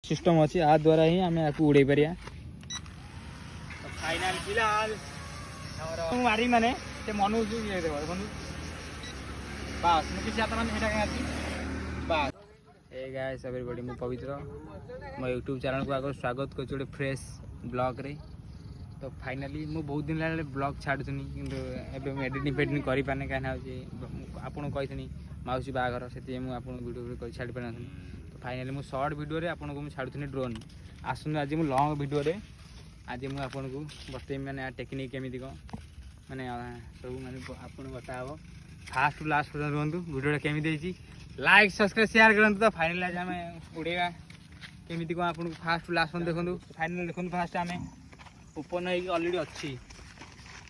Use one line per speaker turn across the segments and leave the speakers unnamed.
System अच्छी आ द्वारा ही आम आपको उड़े पारिया फाइनाल फिलहाल मारी माने से मन देखो बास किसी आता बास ए गाइस एवरीबॉडी मु पवित्र मो यूट्यूब चैनल को आगे स्वागत कर गोटे फ्रेश ब्लॉग रे तो फाइनाली मु बहुत दिन लागे ब्लॉग छाड़ुनी कि एडिटिंग फेडिटिंग कर पाने कहीं आपको कही मौसी बाघर से मुझे वीडियो छाड़ पार तो फाइनाली मु शॉर्ट वीडियो रे आपको मुझे छाड़ुनी ड्रोन आसुन आज मुझे लंग वीडियो रे आज मुझे आपको बतई मैंने टेक्निक केमी कौन मैंने सब मैंने आपको बताब फास्ट टू लास्ट पर्यटन रुहतु वीडियो केमी लाइक सब्सक्राइब शेयर करूँ तो फाइनाल आज आम उड़ेगा केमी कौन आपको फास्ट टू लास्ट देखो फाइनाल देखो फास्ट आम ओपन होलरेडी अच्छी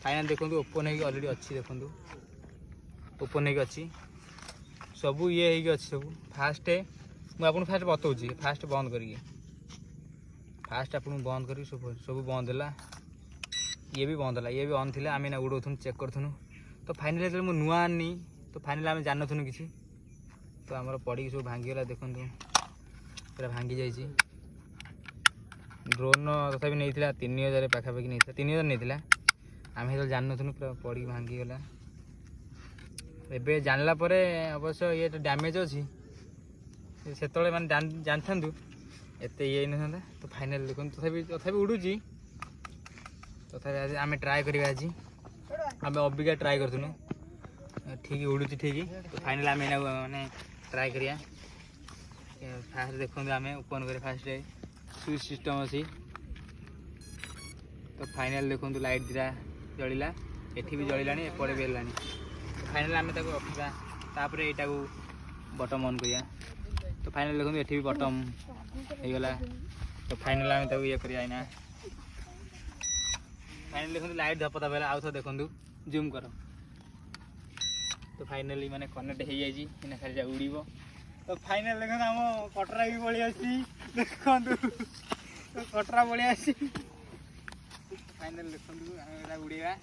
फाइनाल देखो ओपन होलरेडी अच्छी देखो ओपन अच्छी सब ये अच्छी सब फास्ट मुझे फास्ट बताऊँ फास्ट बंद करी फास्ट आपको बंद कर सब बंद है ये भी बंद है ये भी ऑन थी आम ना उड़ाऊँ चेक करूँ तो फाइनाल जो मुझे नुआ आनी तो फाइनाल आम जान किसी तो आमर पड़ी सब भांगीगला देखो पूरा भांगी जाइए ड्रोन तथा नहीं 3000 पाखापाखि नहीं 3000 नहीं आम जो जान पूरा पड़ी भांगीगला एबे जानला परे अवश्य ये तो डैमेज अच्छी से मैंने जानता एत ये ना तो फाइनाल देखो तथा उड़ूची तथा आम ट्राए करवा आज आम अबिका ट्राए करूँ ठीक उड़ूची ठीक तो फाइनाल आम मैंने ट्राए करिया फास्ट देखो आम ओपन कर फास्ट स्विच सिस्टम अच्छी तो फाइनाल देखो लाइट दिटा जलिला एठी भी जलिला एपटे भी है तो फाइनाल आम रखा तापर यहाँ बटम ऑन करिया तो फाइनाल देखो एठी भी बटम होगला तो फाइनाल आम ये करिया फाइनाल देखो लाइट धपता पहले आउ थ देखो जूम कर तो फाइनाली माने कनेक्ट हो जाए खाली उड़ तो फाइनाल देखो आम कटरा भी पड़ी आसी देखो तो कटरा पड़ी आसी फाइनाल देखो उड़ेगा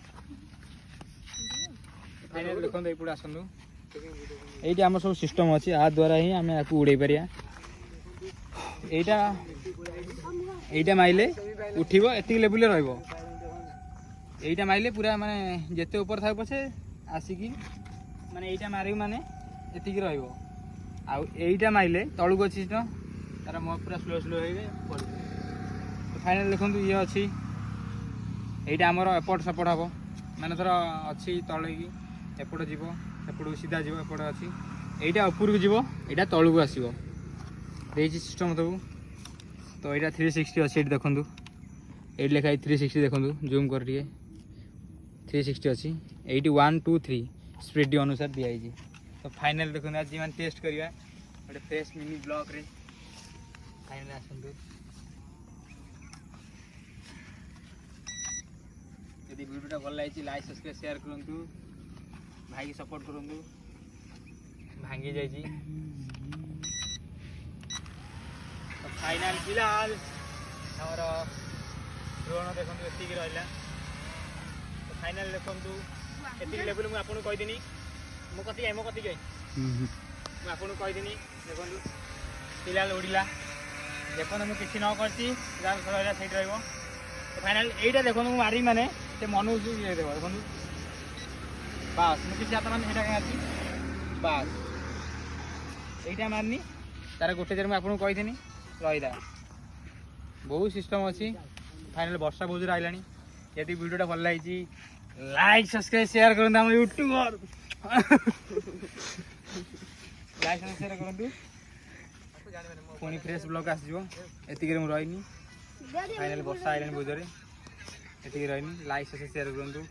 फाइनाल देखो ये आसतु ये आम सब सिस्टम अच्छी आ द्वारा ही आम आपको उड़े पारिया यहीटा माइले उठिब एति लेवल रहा माइले पूरा माने जिते ऊपर था पछे आसिकी माने यहीटा मारे माने एतिक रहा माइले तलू अच्छी तो तार मुह पूरा स्लो स्लो हो तो फाइनाल देखो ये अच्छी यहीटा आमर एपट सेपट हम माने थर अच्छी तले की एपट जीव एपट सीधा जीव एपट अच्छी यहीटा उपरକୁ जीव यहाँ तलू आसो सिस्टम सब तो यहाँ 360 अच्छी ये देखो ये लिखाई 360 देखो जूम कर 360 अच्छी 1 2 3 स्पीड अनुसार दिखाई तो फाइनाल देखो आज मैंने टेस्ट करवा गोटे फ्रेश मिनी ब्लॉग रे फाइनाल आसतु यदि वीडियो भल लगी लाइक सब्सक्राइब शेयर करूँ भाई की सपोर्ट करूँ भांगी जाइए तो फाइनाल फिलहाल आमर ड्रोन देखो ये रहा तो फाइनाल देखो ये लेवल मुझे आपको कहीदी मो कति मुझे आपको कहीदी देखो फिलहाल उड़िला देखो मुझे किसी न करती रहा तो फाइनाल यहीटा देखो मुझे मारी माने से मन ये देखो बास मुझे किसी आता बास यहीटा मारनी तार गोटे जर मुझे आपको कहीदी रहा बहुत सिस्टम अच्छी फाइनाल वर्षा बहुत आइला यदि वीडियो भल लगी लाइक सब्सक्राइब शेयर करूँ आम यूट्यूबर लाइक शेयर करूँ पुणी फ्रेश ब्लॉग आसो ये रही फाइनाल वर्षा आइला बहुत जोर ये रही लाइक सब्सक्राइब शेयर करूँ।